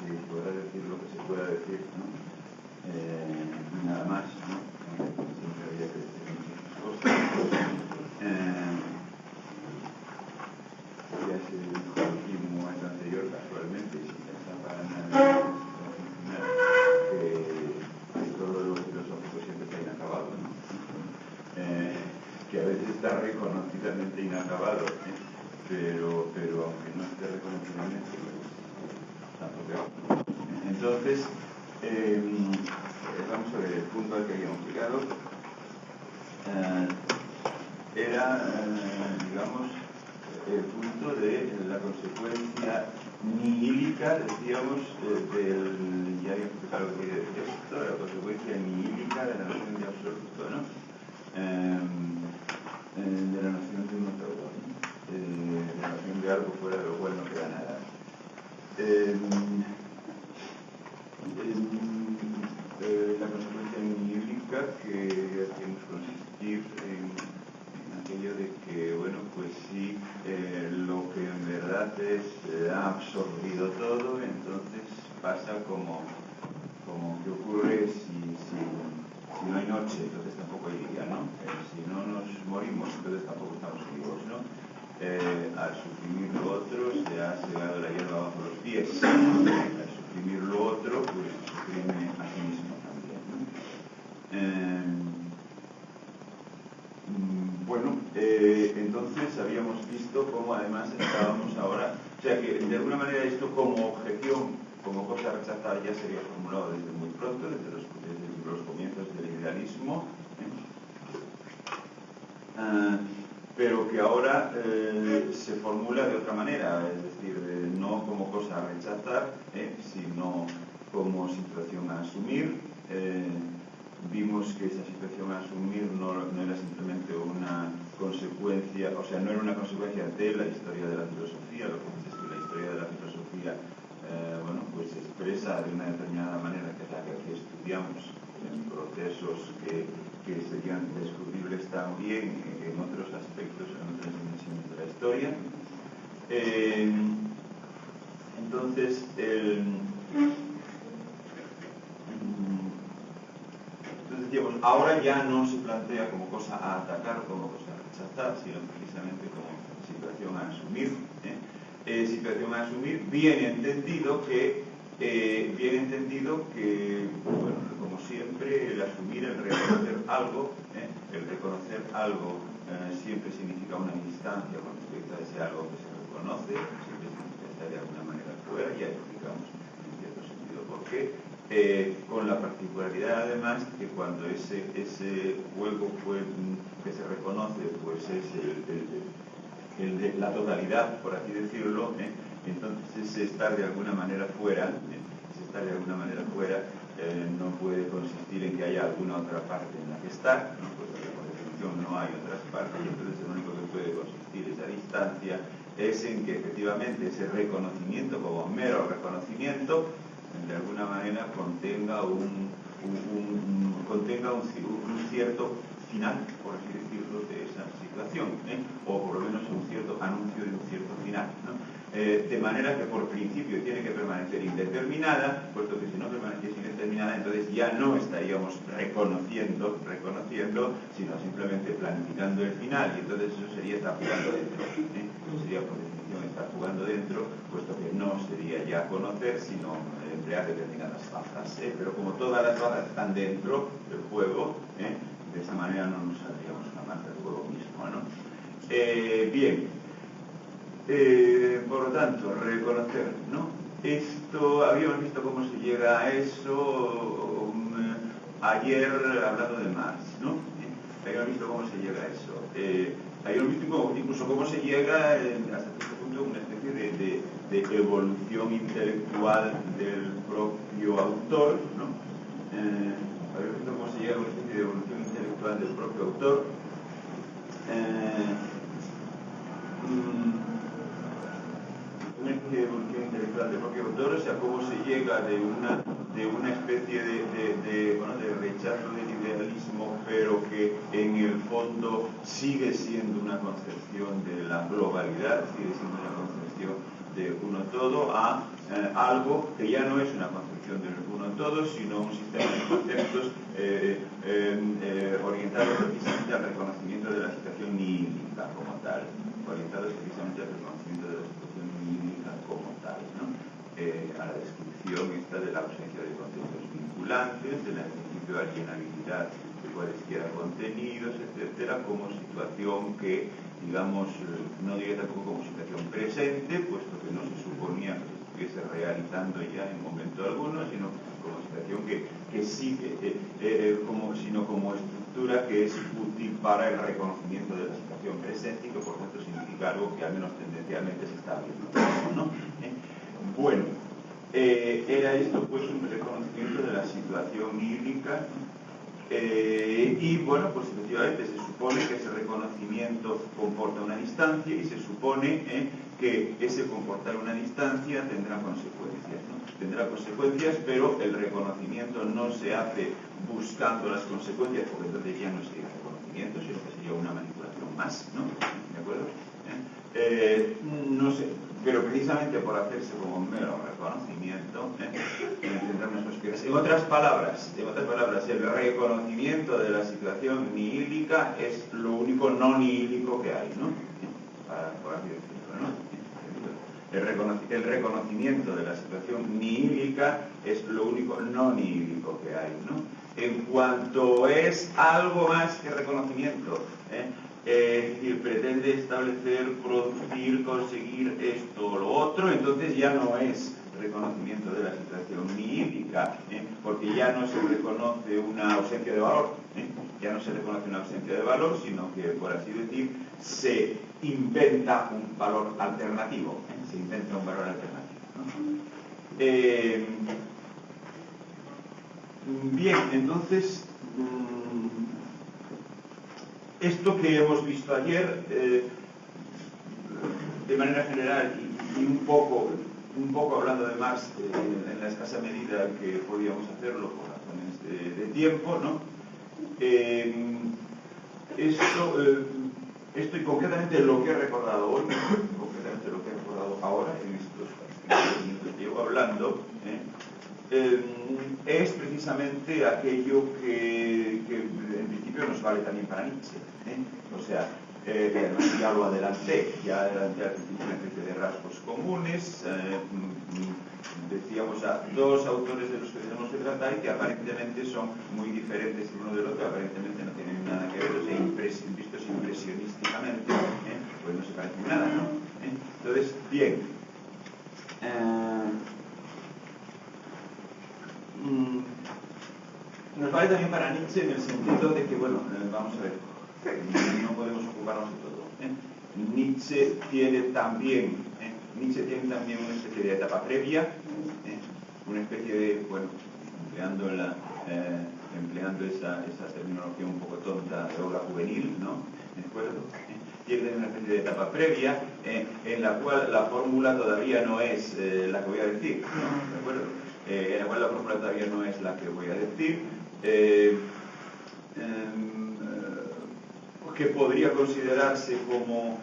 se podrá decir lo que se pueda decir, ¿no? Nada más, ¿no? Siempre había que decir muchas cosas. Ya se dijo aquí en un momento anterior, casualmente, sin pensar para nada, que todo lo filosófico siempre está inacabado, ¿no? Que a veces está reconocidamente inacabado, pero aunque no esté reconocidamente, pues, tampoco. Entonces, vamos a ver, el punto al que habíamos llegado era, digamos, el punto de la consecuencia nihílica, decíamos, ya había explicado lo que quería decir esto, la consecuencia nihílica de la noción de absoluto, ¿no? De la noción de un todo, ¿no? De la noción de algo fuera de lo cual no queda nada. La consecuencia nihílica que hacemos consistir en aquello de que, bueno, pues si lo que en verdad ha absorbido todo, entonces pasa como que ocurre si no hay noche, entonces tampoco hay día, ¿no? Si no nos morimos, entonces tampoco estamos vivos, ¿no? Al suprimir lo otro se ha cegado la hierba bajo los pies. Al suprimir lo otro, pues se suprime a sí mismo también, ¿no? Bueno, entonces habíamos visto cómo además estábamos ahora, o sea que de alguna manera esto como objeción, como cosa a rechazar, ya se había formulado desde muy pronto, desde los comienzos del idealismo, pero que ahora se formula de otra manera, es decir, no como cosa a rechazar, sino como situación a asumir. Vimos que esa situación a asumir no era simplemente una consecuencia, o sea, no era una consecuencia de la historia de la filosofía, lo que dice es que la historia de la filosofía, bueno, pues se expresa de una determinada manera, que es la que aquí estudiamos, en procesos que serían descubribles también en otros aspectos, en otras dimensiones de la historia. Entonces, decíamos, ahora ya no se plantea como cosa a atacar, como cosa a rechazar, sino precisamente como situación a asumir. Situación a asumir, bien entendido que, bueno, como siempre, el asumir, el reconocer algo, siempre significa una distancia con respecto a ese algo que se reconoce, siempre significa estar de alguna manera fuera, ya explicamos en cierto sentido por qué. Con la particularidad además que cuando ese juego que se reconoce pues es el de la totalidad, por así decirlo, entonces ese estar de alguna manera fuera, no puede consistir en que haya alguna otra parte en la que estar, ¿no? Pues por definición no hay otras partes, y entonces lo único que puede consistir esa distancia es en que efectivamente ese reconocimiento como mero reconocimiento de alguna manera contenga un cierto final, por así decirlo, de esa situación, o por lo menos un cierto anuncio de un cierto final, ¿no? De manera que por principio tiene que permanecer indeterminada, puesto que si no permaneciese indeterminada, entonces ya no estaríamos reconociendo, sino simplemente planificando el final, y entonces eso sería estar jugando dentro, sería por definición estar jugando dentro, puesto que no sería ya conocer, sino emplear determinadas bazas, pero como todas las bazas están dentro del juego, de esa manera no nos saldríamos jamás del juego mismo, ¿no? Bien, por lo tanto, reconocer, ¿no? Esto, habíamos visto cómo se llega a eso ayer hablando de Marx, ¿no? Habíamos visto cómo se llega a eso. Habíamos visto incluso cómo se llega hasta cierto punto a una especie de evolución intelectual del propio autor, ¿no? Habíamos visto cómo se llega a una especie de evolución intelectual del propio autor. Una especie de evolución intelectual del propio autor, o sea, cómo se llega de una especie de rechazo del idealismo, pero que en el fondo sigue siendo una concepción de la globalidad, sigue siendo una concepción de uno todo, a algo que ya no es una concepción del uno en todos, sino un sistema de conceptos orientados precisamente al reconocimiento de la situación nihilista como tal, orientados precisamente al reconocimiento de la situación nihilista como tal, ¿no? A la descripción esta de la ausencia de conceptos vinculantes, de la principio de alienabilidad de cualesquiera contenidos, etcétera, como situación que, digamos, no diría tampoco como situación presente, puesto que no se suponía que se estuviese realizando ya en momento alguno, sino como situación que sigue, sino como estructura que es útil para el reconocimiento de la situación presente y que por tanto significa algo que al menos tendencialmente se está viendo, ¿no? Bueno, era esto pues un reconocimiento de la situación hídrica, y bueno, pues efectivamente se supone que ese reconocimiento comporta una distancia y se supone que ese comportar una distancia tendrá consecuencias, ¿no? Tendrá consecuencias, pero el reconocimiento no se hace buscando las consecuencias, porque entonces ya no sería reconocimiento, sino que sería una manipulación más, ¿no? ¿De acuerdo? No sé, pero precisamente por hacerse como un mero reconocimiento, en otras palabras, el reconocimiento de la situación nihílica es lo único no nihílico que hay, ¿no? Por así decirlo, ¿no? El reconocimiento de la situación nihílica es lo único no nihílico que hay, ¿no? En cuanto es algo más que reconocimiento, es decir, pretende establecer, producir, conseguir esto o lo otro, entonces ya no es reconocimiento de la situación nihílica, porque ya no se reconoce una ausencia de valor, ya no se reconoce una ausencia de valor, sino que, por así decir, se inventa un valor alternativo, se inventa un valor alternativo, ¿no? Bien, entonces, esto que hemos visto ayer, de manera general y un poco hablando de Marx en la escasa medida que podíamos hacerlo por razones de tiempo, ¿no? Esto y concretamente lo que he recordado hoy, concretamente lo que he recordado ahora en estos minutos que llevo hablando, es precisamente aquello que en principio nos vale también para Nietzsche, o sea, ya lo adelanté al principio una especie de rasgos comunes, decíamos a dos autores de los que tenemos que tratar y que aparentemente son muy diferentes el uno del otro, aparentemente no tienen nada que ver, o sea, vistos impresionísticamente, pues no se parecen nada, ¿no? Entonces, bien, nos vale también para Nietzsche en el sentido de que, bueno, vamos a ver, no podemos ocuparnos de todo. Nietzsche tiene también una especie de etapa previa, una especie de, bueno, empleando esa terminología un poco tonta de obra juvenil, ¿no? ¿De acuerdo? Tiene una especie de etapa previa en la cual la fórmula todavía no es la que voy a decir, ¿no? ¿De acuerdo? En la cual la fórmula todavía no es la que voy a decir, que podría considerarse como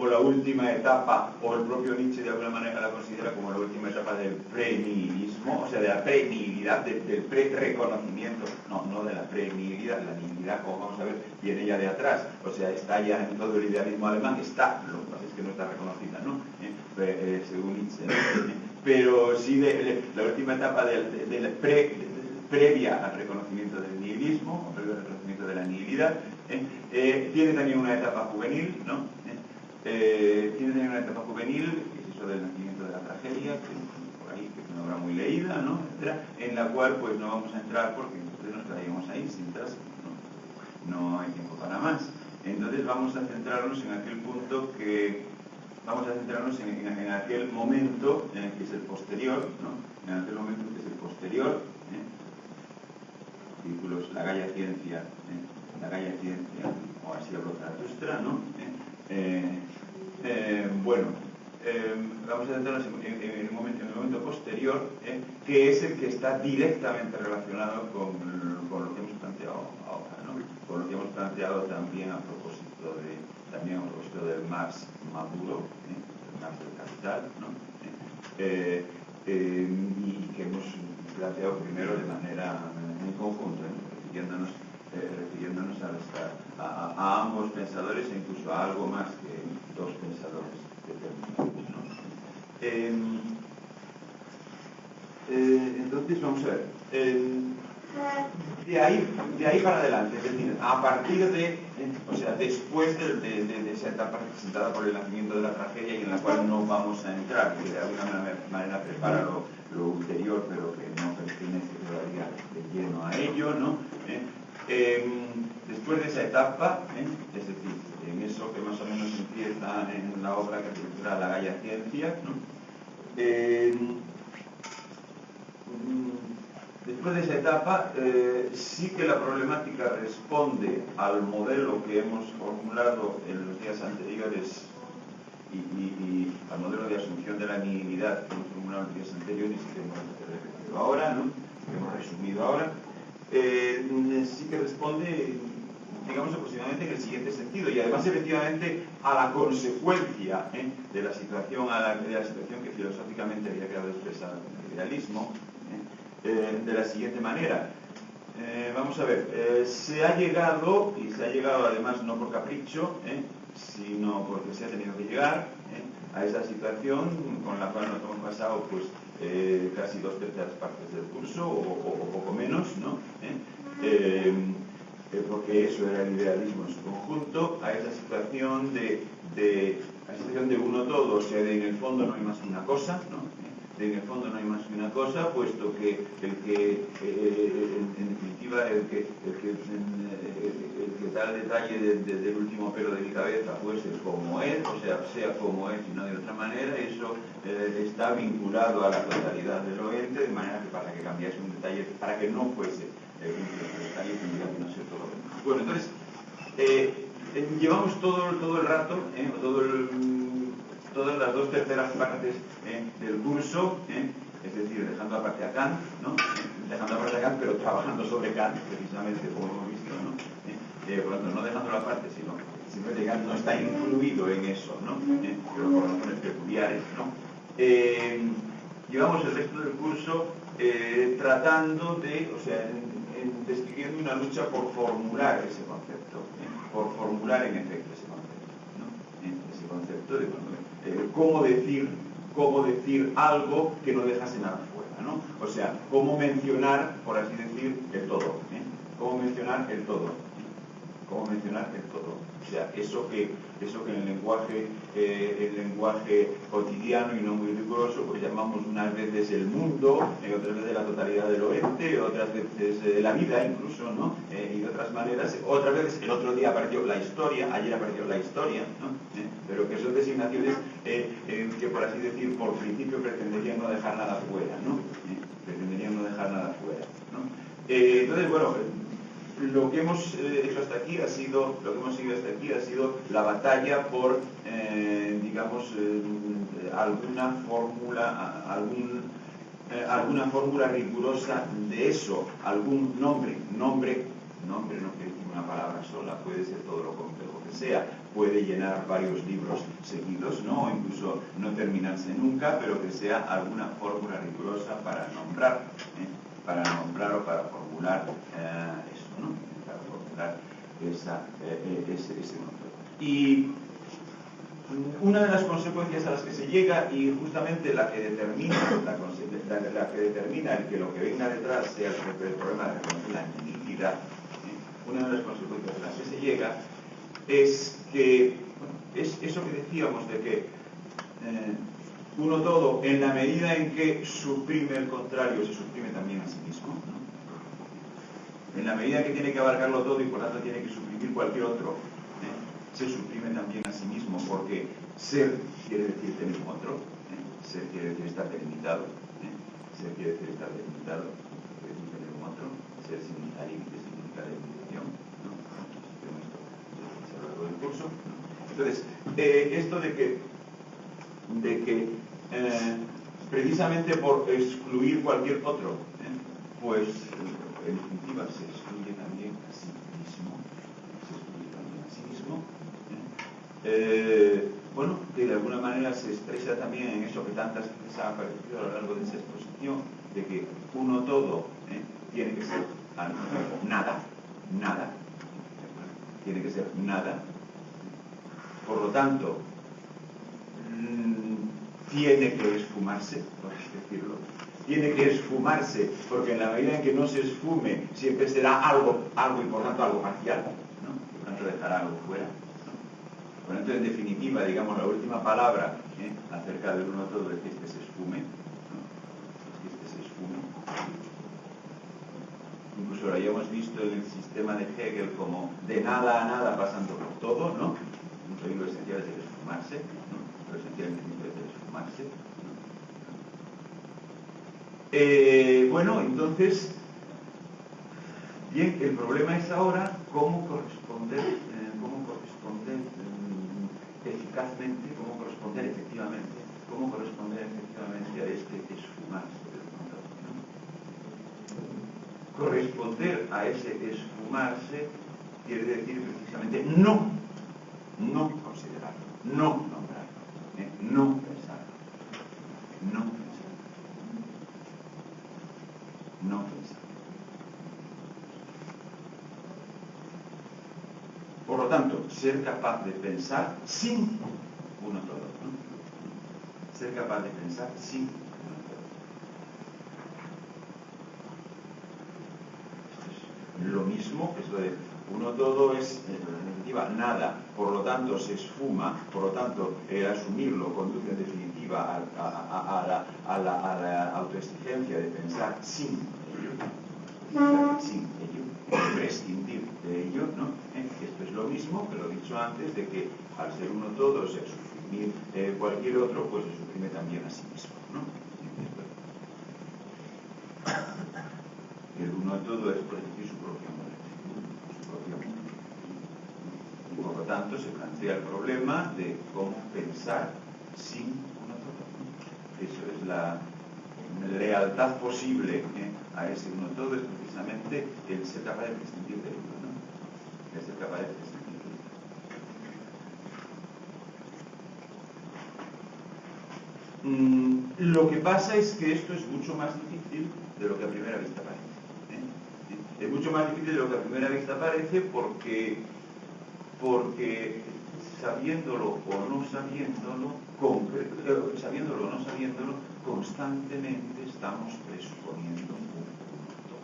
la última etapa, o el propio Nietzsche de alguna manera la considera como la última etapa del pre-nihilismo, o sea, de la pre-nihilidad, del pre-reconocimiento, no de la pre-nihilidad, la nihilidad, como vamos a ver, viene ya de atrás, o sea, está ya en todo el idealismo alemán, está, lo que pasa es que no está reconocida, ¿no? Según Nietzsche, ¿no? Pero sí de la última etapa previa al reconocimiento del nihilismo, o previo al reconocimiento de la nihilidad, tiene también una etapa juvenil, ¿no? Tiene también una etapa juvenil, que es eso del nacimiento de la tragedia, que por ahí, que es una obra muy leída, ¿no? Etcétera, en la cual pues no vamos a entrar porque entonces nos quedaríamos ahí sin tránsito, no hay tiempo para más. Entonces vamos a centrarnos en aquel punto en aquel momento en el que es el posterior, ¿no? En aquel momento que es el posterior, títulos La Gaia Ciencia, o así hablo Zaratustra, ¿no? Bueno, vamos a centrarnos en el momento posterior, que es el que está directamente relacionado con lo que hemos planteado ahora, ¿no? Con lo que hemos planteado también a propósito del Marx maduro, del capital, ¿no? Y que hemos planteado primero de manera en conjunto, ¿no? refiriéndonos a ambos pensadores e incluso a algo más que dos pensadores determinados, ¿no? Entonces, vamos a ver. De ahí para adelante, es decir, a partir de, o sea, después de esa etapa representada por el nacimiento de la tragedia y en la cual no vamos a entrar, que de alguna manera prepara lo ulterior, pero que no pertenece todavía de lleno a ello, ¿no? Después de esa etapa, es decir, en eso que más o menos empieza en la obra que titula La Gaia Ciencia, ¿no? Después de esa etapa, sí que la problemática responde al modelo que hemos formulado en los días anteriores y al modelo de asunción de la nihilidad que hemos formulado en los días anteriores y que hemos repetido ahora, ¿no? Que hemos resumido ahora. Sí que responde, digamos, aproximadamente en el siguiente sentido, y además efectivamente a la consecuencia de la situación que filosóficamente había quedado expresada en el idealismo, de la siguiente manera. Vamos a ver, se ha llegado, y se ha llegado además no por capricho, sino porque se ha tenido que llegar a esa situación con la cual nos hemos pasado pues casi 2/3 partes del curso o poco menos, ¿no? Porque eso era el idealismo en su conjunto, a esa situación de uno todo, o sea, de en el fondo no hay más que una cosa, ¿no? En el fondo no hay más que una cosa, puesto que en definitiva, el que da el detalle del último pelo de mi cabeza, pues es como es, o sea como es y no de otra manera, eso está vinculado a la totalidad del ente, de manera que para que cambiase un detalle, para que no fuese un detalle, tendría que no ser todo lo demás. Bueno, entonces, llevamos todo el rato, todas las 2/3 partes del curso, es decir, dejando aparte a Kant, ¿no? Dejando aparte a Kant, pero trabajando sobre Kant, precisamente, como hemos visto, ¿no? Por lo tanto, no dejándolo aparte, sino simplemente Kant no está incluido en eso, ¿no? Pero por razones peculiares, ¿no? Llevamos el resto del curso tratando de, o sea, describiendo una lucha por formular ese concepto, por formular en efecto ese concepto, ¿no? Ese concepto de cómo decir algo que no dejase nada fuera, ¿no? O sea, cómo mencionar, por así decir, el todo, cómo mencionar el todo, cómo mencionar el todo. O sea, eso que en el lenguaje cotidiano y no muy riguroso, pues llamamos unas veces el mundo, otras veces la totalidad del ente, otras veces la vida incluso, ¿no? Y de otras maneras, otras veces el otro día apareció la historia, ayer apareció la historia, ¿no? Pero que son designaciones que, por así decir, por principio pretenderían no dejar nada fuera, ¿no? Pretenderían no dejar nada fuera, ¿no? Entonces, bueno, lo que hemos hecho hasta aquí ha sido, la batalla por, digamos, alguna fórmula rigurosa de eso, algún nombre no quiere decir una palabra sola, puede ser todo lo complejo que sea, puede llenar varios libros seguidos, ¿no? O incluso no terminarse nunca, pero que sea alguna fórmula rigurosa para nombrar o para formular eso, ¿no? Para formular ese concepto. Y una de las consecuencias a las que se llega, y justamente la que determina el que lo que venga detrás sea el problema de la nihilidad, una de las consecuencias a las que se llega es que, es eso que decíamos de que uno todo, en la medida en que suprime el contrario, se suprime también a sí mismo, ¿no? En la medida que tiene que abarcarlo todo y por tanto tiene que suprimir cualquier otro, se suprime también a sí mismo, porque ser quiere decir tener un otro, ser quiere decir estar delimitado, ser quiere decir estar delimitado, quiere decir tener un otro, ser significa límite, significa delimitación, ¿no? Se habla todo el curso, ¿no? Entonces, esto de que precisamente por excluir cualquier otro, pues en definitiva se excluye también a sí mismo, bueno, que de alguna manera se expresa también en eso que tantas veces ha aparecido a lo largo de esa exposición, de que uno todo tiene que ser nada, nada, tiene que ser nada. Por lo tanto, tiene que esfumarse, por así decirlo. Tiene que esfumarse, porque en la medida en que no se esfume, siempre será algo y por tanto algo parcial, ¿no? Por tanto dejará algo fuera, ¿no? Por lo tanto, en definitiva, digamos, la última palabra acerca del uno todo es que este se esfume, ¿no? Es que este se esfume. Incluso lo hayamos visto en el sistema de Hegel como de nada a nada pasando por todo, ¿no? Un peligro esencial es el esfumarse, ¿no? Lo esencial en definitiva es el esfumarse, ¿no? Bueno, entonces, bien, el problema es ahora cómo corresponder eficazmente, cómo corresponder efectivamente a este esfumarse del mundo, ¿no? Corresponder a ese esfumarse quiere decir precisamente no considerarlo, no nombrarlo, no pensarlo, no pensar. Por lo tanto, ser capaz de pensar sin uno todo, ¿no? Ser capaz de pensar sin uno todo. Esto es lo mismo, que es lo de uno todo es, en definitiva, nada, por lo tanto se esfuma, por lo tanto asumirlo conduce en definitiva a la autoexigencia de pensar sin ello, prescindir de ello, ¿no? Esto es lo mismo que lo he dicho antes, de que al ser uno todo, o sea, suprimir cualquier otro, pues se suprime también a sí mismo, ¿no? El uno todo es, por decir, su propio muerte, y por lo tanto se plantea el problema de cómo pensar sin uno todo, ¿no? Eso es la lealtad posible a ese uno todo, es precisamente el ser capaz de prescindir de ello, ¿no? El ser capaz de prescindir de ello. Lo que pasa es que esto es mucho más difícil de lo que a primera vista parece. Es mucho más difícil de lo que a primera vista parece porque sabiéndolo o no sabiéndolo, constantemente estamos presuponiendo un mundo.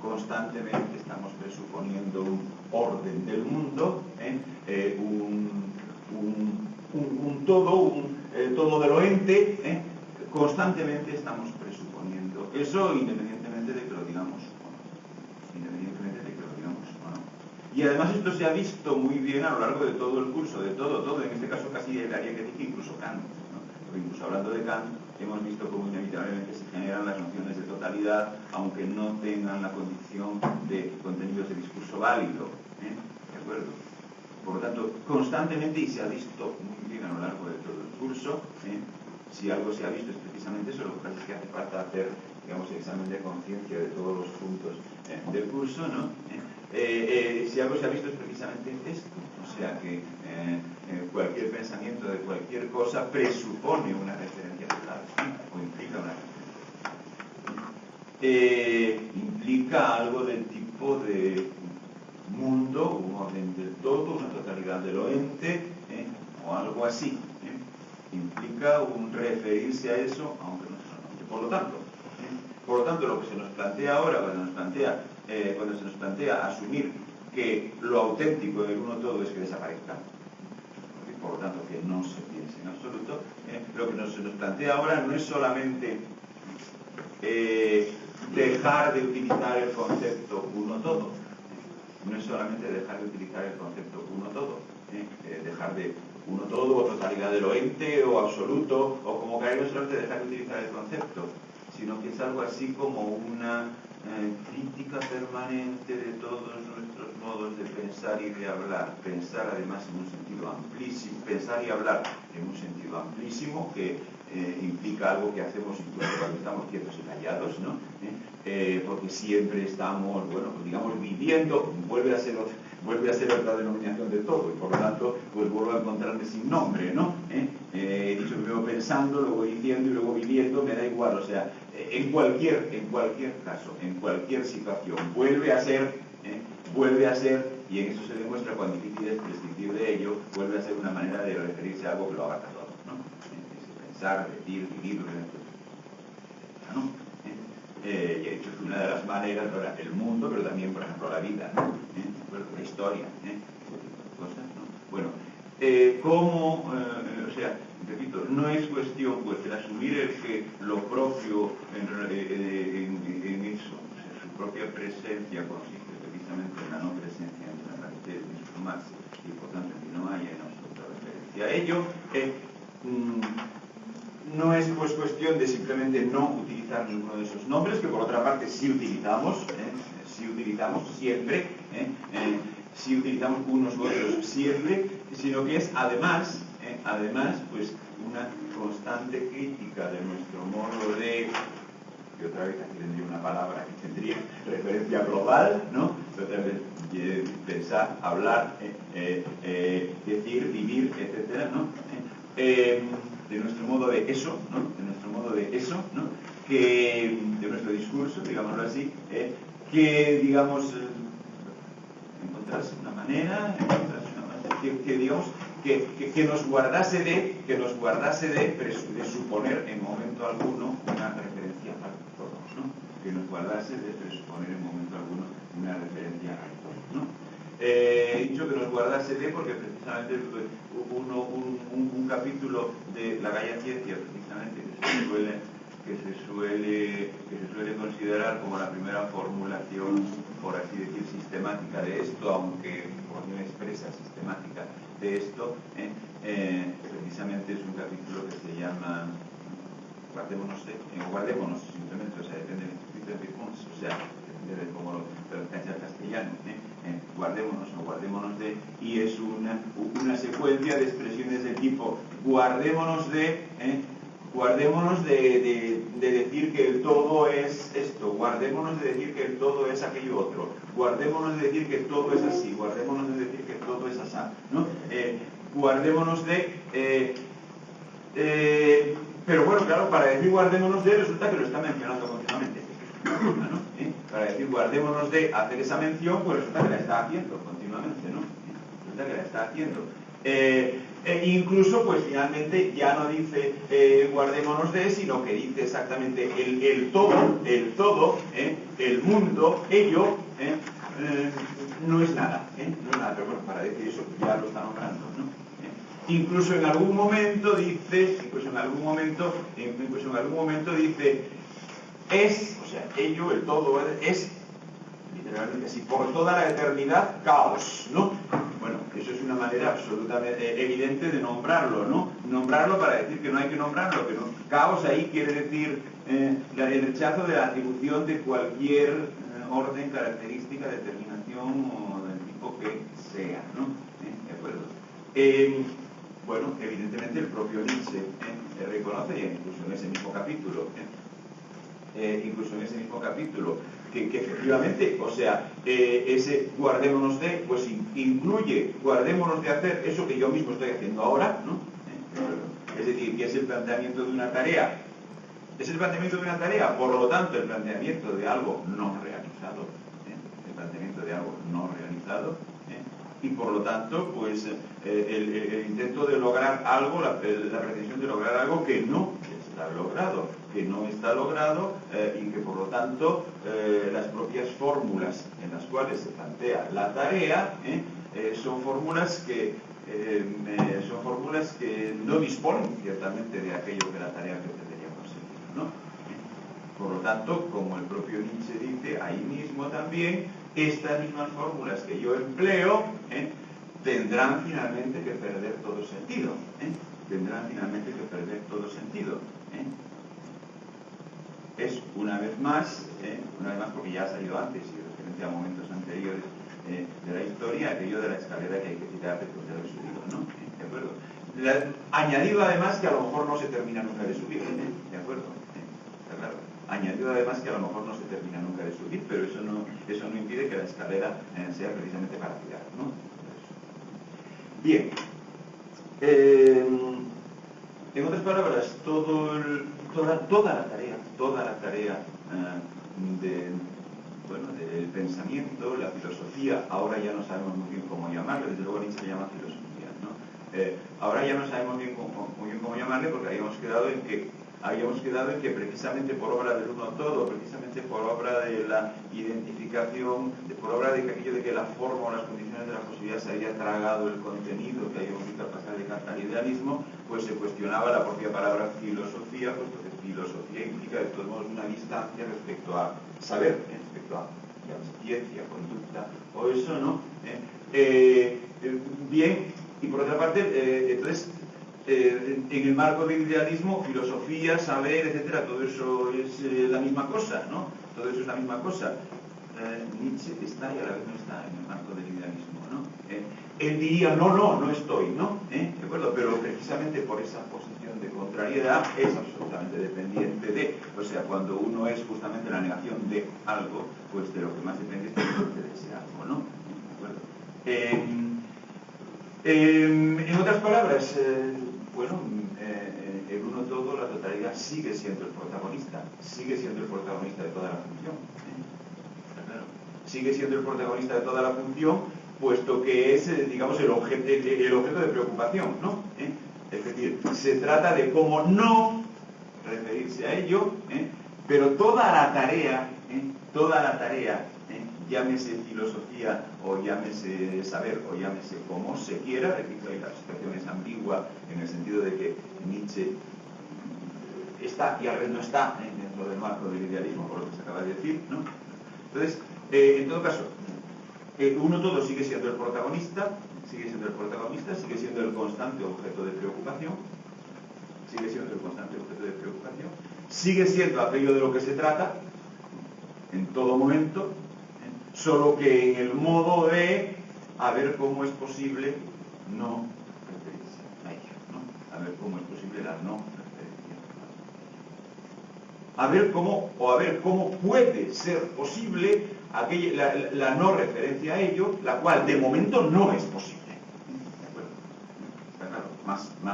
Constantemente estamos presuponiendo un orden del mundo, un todo de lo ente, constantemente estamos presuponiendo eso independientemente de que lo digamos o no. Y además esto se ha visto muy bien a lo largo de todo el curso, de todo, en este caso casi el área que dice incluso Kant, ¿no? Porque incluso hablando de Kant, hemos visto cómo inevitablemente se generan las nociones de totalidad, aunque no tengan la condición de contenidos de discurso válido, ¿de acuerdo? Por lo tanto, constantemente, y se ha visto muy bien a lo largo de todo el curso, si algo se ha visto es precisamente eso, lo que pasa es que hace falta hacer, digamos, el examen de conciencia de todos los puntos del curso, ¿no? Si algo se ha visto es precisamente esto, o sea que cualquier pensamiento de cualquier cosa presupone una referencia total, o implica una referencia. Implica algo del tipo de mundo, un orden del todo, una totalidad de lo ente, o algo así. Implica un referirse a eso, aunque no se conoce. Por lo tanto, lo que se nos plantea ahora, cuando se nos plantea asumir que lo auténtico del uno todo es que desaparezca, y por lo tanto que no se piense en absoluto, lo que se nos plantea ahora no es solamente dejar de utilizar el concepto uno todo, no es solamente dejar de utilizar el concepto uno todo, dejar de uno todo o totalidad de lo ente o absoluto o como queráis, no solamente dejar de utilizar el concepto, sino que es algo así como una crítica permanente de todos nuestros modos de pensar y de hablar. Pensar además en un sentido amplísimo, pensar y hablar en un sentido amplísimo que implica algo que hacemos incluso cuando estamos quietos y callados, ¿no? Porque siempre estamos, bueno, pues digamos, viviendo, vuelve a ser vuelve a ser otra denominación de todo, y por lo tanto, pues vuelvo a encontrarme sin nombre, ¿no? He dicho primero pensando, luego diciendo y luego viviendo, me da igual, o sea, en cualquier caso, en cualquier situación, vuelve a ser, y en eso se demuestra cuán difícil es prescindir de ello, vuelve a ser una manera de referirse a algo que lo abarca todo, ¿no? Pensar, decir, vivir, ¿no? Y he dicho que una de las maneras, el mundo, pero también, por ejemplo, la vida, ¿no? La historia, cosas, ¿no? Bueno, o sea, repito, no es cuestión, pues, de asumir el que lo propio en eso, o sea, su propia presencia consiste precisamente en la no presencia en la realidad de sumarse, y por tanto que no haya en absoluta referencia a ello. No es pues cuestión de simplemente no utilizar ninguno de esos nombres, que por otra parte sí utilizamos siempre, sí utilizamos unos u otros siempre, sino que es además, pues una constante crítica de nuestro modo de, y otra vez aquí tendría una palabra que tendría referencia global, ¿no? Otra vez pensar, hablar, decir, vivir, etcétera, ¿no? De nuestro modo de eso, ¿no? Que de nuestro discurso, digámoslo así, que digamos encontrarse una manera, que digamos que nos guardase de suponer en momento alguno una referencia al todo, ¿no? Que nos guardase de presuponer en momento alguno una referencia al todo, ¿no? He dicho que nos guardase de, porque precisamente un capítulo de la Gaia Ciencia, precisamente, que se suele considerar como la primera formulación, por así decir, sistemática de esto, aunque por no expresa sistemática de esto, precisamente es un capítulo que se llama guardémonos simplemente, o sea, depende de o sea, depende de cómo lo traducáis al castellano, guardémonos de, y es una secuencia de expresiones del tipo guardémonos de decir que el todo es esto, guardémonos de decir que el todo es aquello otro, guardémonos de decir que todo es así, guardémonos de decir que todo es así, ¿no? Guardémonos de... pero bueno, claro, para decir guardémonos de resulta que lo está mencionando continuamente, ¿no? Para decir guardémonos de hacer esa mención, pues resulta que la está haciendo continuamente, ¿no? Resulta que la está haciendo. Incluso, pues finalmente ya no dice guardémonos de, sino que dice exactamente el todo, el mundo, ello, no es nada, no es nada, pero bueno, para decir eso ya lo está nombrando, ¿no? Incluso en algún momento dice, es, o sea, ello, el todo, es literalmente así, por toda la eternidad, caos, ¿no? Bueno, eso es una manera absolutamente evidente de nombrarlo, ¿no? Nombrarlo para decir que no hay que nombrarlo, que no. Caos ahí quiere decir el rechazo de la atribución de cualquier orden, característica, determinación o del tipo que sea, ¿no? ¿De acuerdo? Bueno, evidentemente el propio Nietzsche reconoce, incluso en ese mismo capítulo, que efectivamente, o sea, ese guardémonos de, pues incluye guardémonos de hacer eso que yo mismo estoy haciendo ahora, ¿no? Es decir, que es el planteamiento de una tarea. Es el planteamiento de una tarea, por lo tanto, el planteamiento de algo no realizado. El planteamiento de algo no realizado. Y por lo tanto, pues, el intento de lograr algo, la pretensión de lograr algo que no está logrado, y que por lo tanto las propias fórmulas en las cuales se plantea la tarea son fórmulas que no disponen ciertamente de aquello que la tarea pretendería conseguir, ¿no? Por lo tanto, como el propio Nietzsche dice, ahí mismo también estas mismas fórmulas que yo empleo tendrán finalmente que perder todo sentido. Es una vez más porque ya ha salido antes y referente a momentos anteriores de la historia, aquello de la escalera que hay que tirar después de haber subido, ¿no? ¿De acuerdo? Añadido además que a lo mejor no se termina nunca de subir, ¿de acuerdo? Está claro. añadido además que a lo mejor no se termina nunca de subir, pero eso no impide que la escalera sea precisamente para tirar, ¿no? Bien. En otras palabras, toda la tarea del pensamiento, la filosofía, ahora ya no sabemos muy bien cómo llamarle, desde luego Nietzsche le llama filosofía, ¿no? Ahora ya no sabemos muy bien cómo llamarle, porque habíamos quedado en que precisamente por obra del uno todo, precisamente por obra de la identificación, por obra de aquello de que la forma o las condiciones de la posibilidad se había tragado el contenido que habíamos visto al pasar de Kant al idealismo, pues se cuestionaba la propia palabra filosofía, puesto que filosofía implica de todos modos una distancia respecto a saber, respecto a ciencia, conducta, o eso, ¿no? Bien, y por otra parte, entonces, en el marco del idealismo, filosofía, saber, etcétera, todo eso es la misma cosa, ¿no? Todo eso es la misma cosa. Nietzsche está y a la vez no está en el marco del idealismo, ¿no? Él diría, no estoy, ¿no? ¿De acuerdo? Pero precisamente por esa posición de contrariedad es absolutamente dependiente de, o sea, cuando uno es justamente la negación de algo, pues de lo que más depende es de ese algo, ¿no? ¿De acuerdo? En otras palabras, el uno todo, la totalidad, sigue siendo el protagonista de toda la función. Está claro. Sigue siendo el protagonista de toda la función, puesto que es, digamos, el objeto de preocupación, ¿no? Es decir, se trata de cómo no referirse a ello, pero toda la tarea, llámese filosofía o llámese saber o llámese como se quiera, repito, la situación es ambigua en el sentido de que Nietzsche está y a la vez no está dentro del marco del idealismo, por lo que se acaba de decir, ¿no? Entonces, en todo caso, uno todo sigue siendo el protagonista, sigue siendo el constante objeto de preocupación, sigue siendo aquello de lo que se trata en todo momento, solo que en el modo de a ver cómo es posible no referirse a ello, ¿no? A ver cómo es posible la no referencia. A ver cómo puede ser posible la no referencia a ello, la cual de momento no es posible. ¿De acuerdo? Está claro,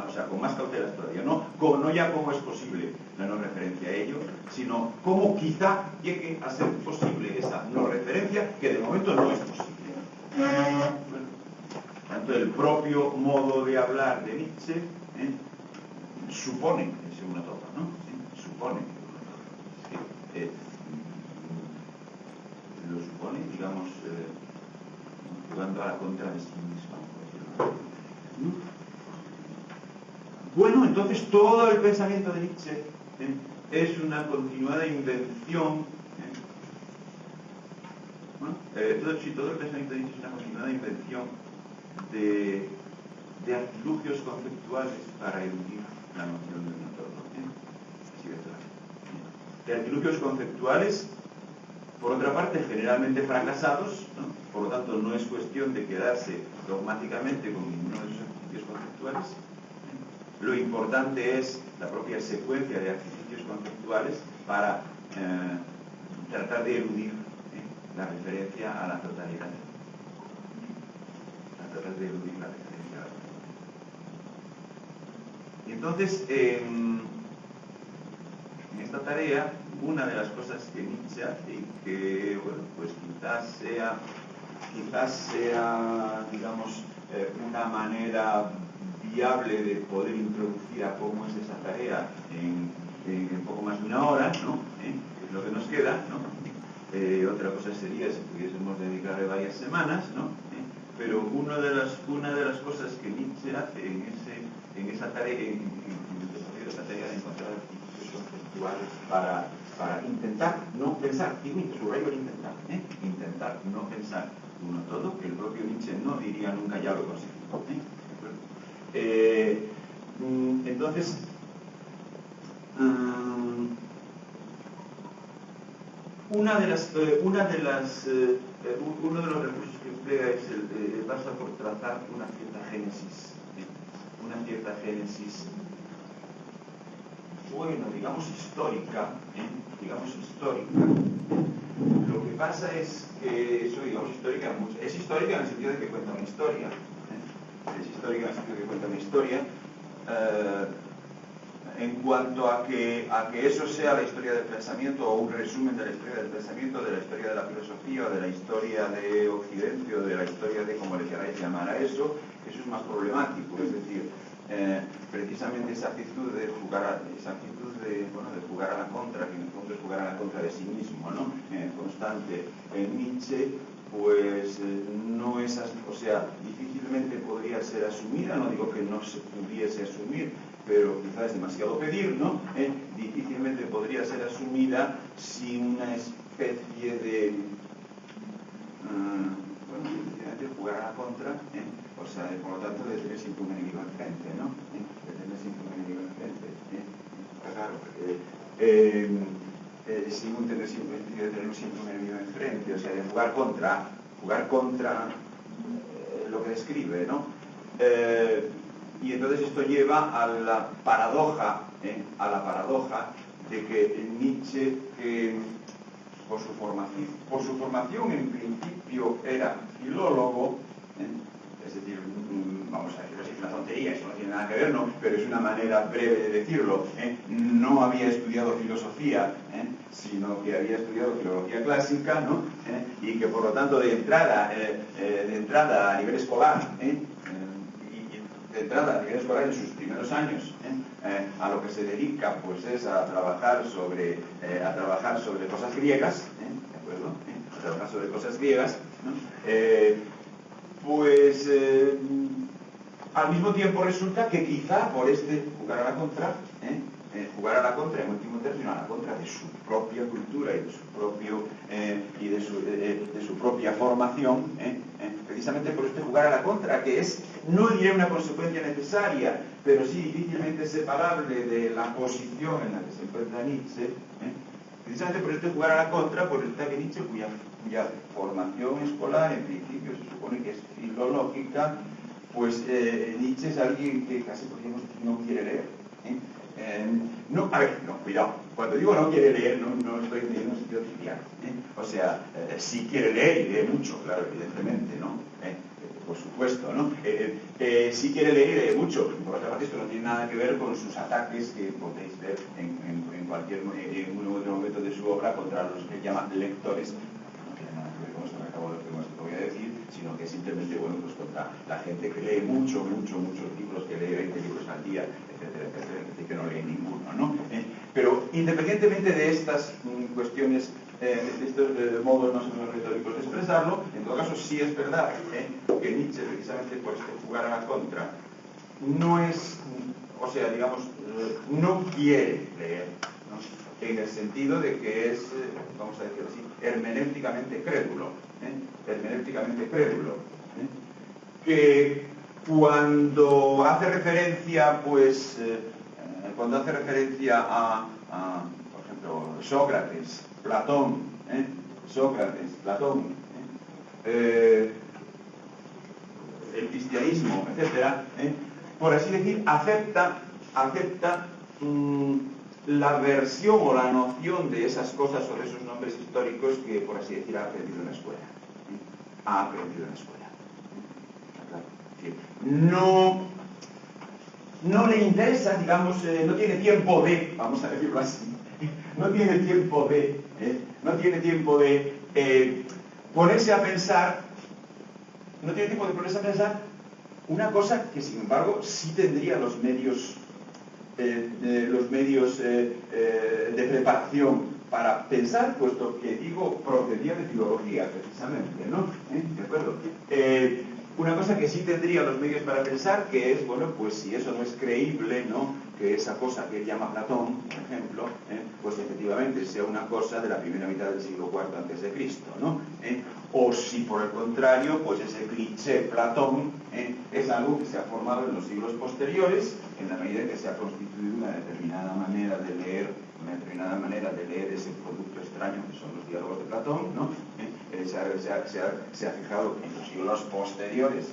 o sea, con más cautelas todavía, no ya cómo es posible la no referencia a ello, sino cómo quizá llegue a ser posible esa no referencia, que de momento no es posible. Bueno, tanto el propio modo de hablar de Nietzsche supone ese uno todo, ¿no? Supone lo supone, digamos, jugando a la contra de sí mismo. Bueno, entonces todo el pensamiento de Nietzsche es una continuada invención. Todo el pensamiento de Nietzsche es una continuada invención de artilugios conceptuales para eludir la noción del entorno. Así de claro. De artilugios conceptuales, por otra parte, generalmente fracasados, ¿no? Por lo tanto, no es cuestión de quedarse dogmáticamente con ninguno de esos artilugios conceptuales. Lo importante es la propia secuencia de artilugios conceptuales para tratar de eludir la referencia a la totalidad. Y entonces, en esta tarea, una de las cosas que Nietzsche hace y que, bueno, pues quizás sea, digamos, una manera viable de poder introducir a cómo es esa tarea en poco más de una hora, ¿no? Es lo que nos queda, ¿no? Otra cosa sería si pudiésemos dedicarle varias semanas, ¿no? Pero una de las cosas que Nietzsche hace en esa tarea, en el desarrollo de esa tarea de encontrar artilugios conceptuales para intentar no pensar, subrayo el intentar no pensar uno todo, que el propio Nietzsche no diría nunca ya lo conseguí. Entonces, uno de los recursos que emplea pasa por tratar una cierta génesis bueno, digamos histórica, lo que pasa es que eso, digamos, es histórica en el sentido de que cuenta una historia. Es histórica en el sentido de que cuenta una historia. En cuanto a que eso sea la historia del pensamiento o un resumen de la historia del pensamiento, de la historia de la filosofía, o de la historia de Occidente, o de la historia de como le queráis llamar a eso es más problemático. Es decir, precisamente esa actitud de jugar a la contra, que en el fondo es jugar a la contra de sí mismo, ¿no? Constante en Nietzsche, pues no es así, o sea, difícilmente podría ser asumida, no digo que no se pudiese asumir, pero quizás es demasiado pedir, ¿no? Difícilmente podría ser asumida sin una especie de de jugar a la contra, o sea, por lo tanto de tener siempre un enemigo enfrente, ¿no? De tener siempre un enemigo enfrente, claro, sin tener siempre un enemigo enfrente, o sea, de jugar contra lo que describe, ¿no? Y entonces esto lleva a la paradoja de que Nietzsche, por su formación en principio era filólogo, es decir, vamos a decirlo así, es una tontería, eso no tiene nada que ver, ¿no? Pero es una manera breve de decirlo, no había estudiado filosofía, sino que había estudiado filología clásica, ¿no? Y que por lo tanto de entrada a nivel escolar, en sus primeros años, a lo que se dedica pues es a trabajar sobre cosas griegas, ¿de acuerdo? A trabajar sobre cosas griegas, ¿no? Al mismo tiempo resulta que quizá por jugar a la contra, en último término, a la contra de su propia cultura y de su propia formación, precisamente por jugar a la contra, que es, no diré una consecuencia necesaria, pero sí difícilmente separable de la posición en la que se encuentra Nietzsche, precisamente por jugar a la contra, por resulta que Nietzsche, cuya formación escolar en principio se supone que es filológica, pues Nietzsche es alguien que casi podríamos decir no quiere leer. Cuidado, cuando digo no quiere leer, no estoy en un sentido trivial. O sea, sí quiere leer y lee mucho, claro, evidentemente, ¿no? Por supuesto, ¿no? Sí quiere leer y lee mucho. Por otra parte, esto no tiene nada que ver con sus ataques que podéis ver en un otro momento de su obra contra los que llaman lectores. No tiene nada que ver con esto que acabo de voy a decir, sino que simplemente, bueno, pues contra la gente que lee muchos libros, que lee 20 libros al día, etcétera, que no lee ninguno, ¿no? Pero independientemente de estas cuestiones, de estos modos más o menos retóricos de expresarlo, en todo caso sí es verdad que Nietzsche, precisamente por jugar a la contra, no es, o sea, digamos, no quiere leer, ¿no? En el sentido de que es, vamos a decirlo así, hermenéuticamente crédulo, que cuando hace referencia, pues, a, por ejemplo, Sócrates, Platón, el cristianismo, etcétera, por así decir, acepta la versión o la noción de esas cosas o de esos nombres históricos que, por así decir, ha aprendido en la escuela. No le interesa, digamos, no tiene tiempo de, vamos a decirlo así, no tiene tiempo de ponerse a pensar, una cosa que, sin embargo, sí tendría los medios de preparación para pensar, puesto que digo procedía de filología, precisamente, ¿no? ¿De acuerdo? Una cosa que sí tendría los medios para pensar, que es, bueno, pues si eso no es creíble, ¿no? Que esa cosa que él llama Platón, por ejemplo, pues efectivamente sea una cosa de la primera mitad del siglo IV a.C., ¿no? O si por el contrario, pues ese cliché Platón es algo que se ha formado en los siglos posteriores, en la medida en que se ha constituido una determinada manera de leer ese producto extraño que son los diálogos de Platón, ¿no? se ha fijado que en los siglos posteriores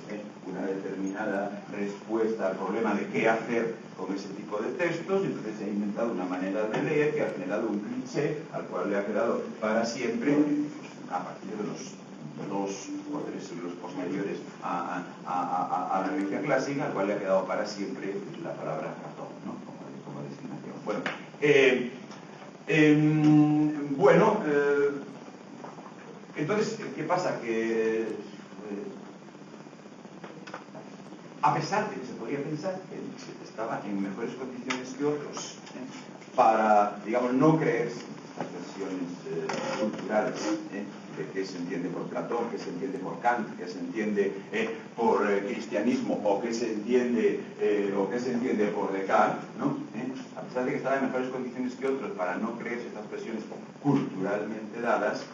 una determinada respuesta al problema de qué hacer con ese tipo de textos, y entonces se ha inventado una manera de leer que ha generado un cliché al cual le ha quedado para siempre, a partir de los 2 o 3 siglos posteriores a la Grecia clásica, al cual le ha quedado para siempre la palabra Platón, ¿no? como designación. Bueno, entonces, ¿qué pasa? Que a pesar de que se podría pensar que Nietzsche estaba en mejores condiciones que otros para, digamos, no creerse estas versiones culturales de qué se entiende por Platón, qué se entiende por Kant, qué se entiende por cristianismo, o qué se entiende por Descartes, ¿no? A pesar de que estaba en mejores condiciones que otros para no creerse estas versiones culturalmente dadas,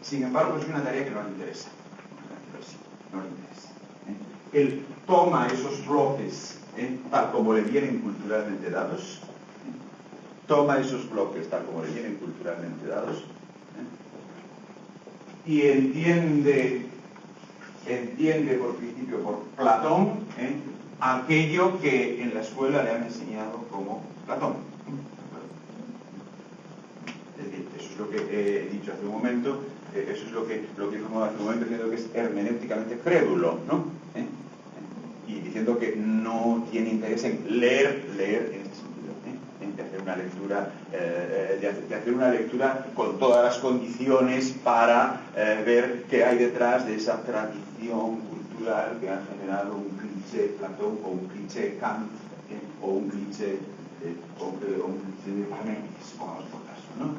sin embargo es una tarea que no le interesa. No le interesa. Él toma esos bloques tal como le vienen culturalmente dados, y entiende por principio por Platón aquello que en la escuela le han enseñado como Platón. Es decir, eso es lo que he dicho hace un momento, eso es lo que como hace un momento diciendo que es hermenéuticamente crédulo, ¿no? Y diciendo que no tiene interés en leer en este sentido, de hacer una lectura con todas las condiciones para ver qué hay detrás de esa tradición cultural que ha generado un cliché Platón o un cliché Kant o un cliché de Parménides, pongamos por caso, ¿no?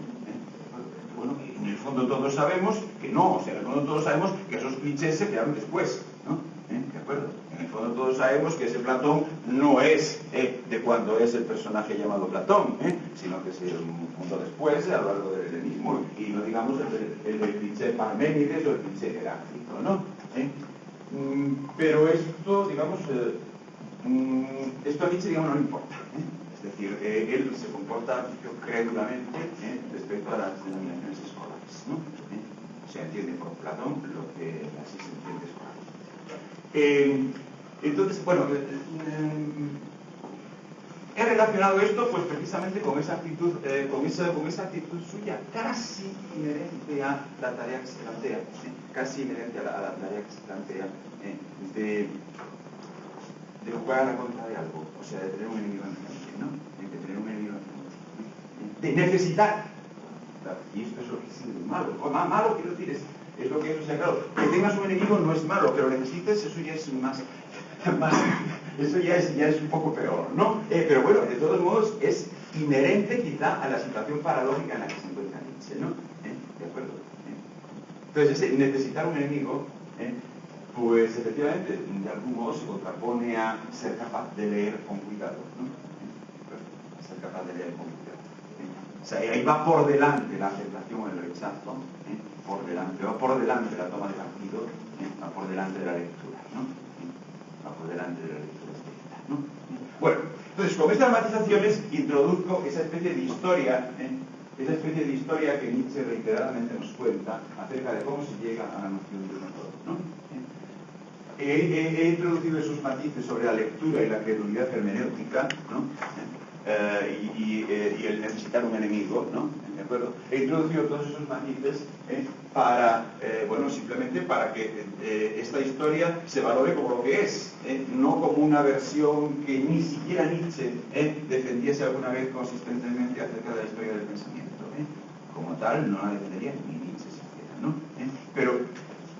Bueno, en el fondo todos sabemos que no, o sea, en el fondo todos sabemos que esos clichés se crearon después, ¿no? ¿De acuerdo? En el fondo todos sabemos que ese Platón no es de cuando es el personaje llamado Platón, sino que es un mundo después, a lo largo del helenismo, y no digamos el del cliché Parménides o el cliché Heráclito, ¿no? Pero esto, digamos, esto a Nietzsche, digamos, no le importa, Es decir, él se comporta crédulamente respecto a las denominaciones escolares, ¿no? Se entiende por Platón lo que así se entiende escolar. Entonces, bueno, he relacionado esto pues precisamente con esa actitud, suya casi inherente a la tarea que se plantea, de jugar a la contra de algo, o sea, de tener un enemigo enfrente, ¿no? De necesitar. Y esto es lo que es malo. Malo, quiero decir, es lo que, o sea, claro, que tengas un enemigo no es malo, pero lo necesites, eso ya es eso ya es un poco peor, ¿no? Pero bueno, de todos modos, es inherente quizá a la situación paradójica en la que se encuentra Nietzsche, ¿no? ¿De acuerdo? Entonces, ese necesitar un enemigo, pues efectivamente, de algún modo se contrapone a ser capaz de leer con cuidado, ¿no? Ser capaz de leer con cuidado. O sea, ahí va por delante la aceptación o el rechazo, va por delante la toma de partido, va por delante de la lectura, ¿no? Va por delante de la lectura estética, ¿no? Bueno, entonces con estas matizaciones introduzco esa especie de historia, que Nietzsche reiteradamente nos cuenta acerca de cómo se llega a la noción de un autor, ¿no? He introducido esos matices sobre la lectura y la credulidad hermenéutica, ¿no? Y el necesitar un enemigo, ¿no? ¿De acuerdo? He introducido todos esos matices para, bueno, simplemente para que esta historia se valore como lo que es, no como una versión que ni siquiera Nietzsche defendiese alguna vez consistentemente acerca de la historia del pensamiento. Como tal, no la defendería ni Nietzsche siquiera, ¿no? Pero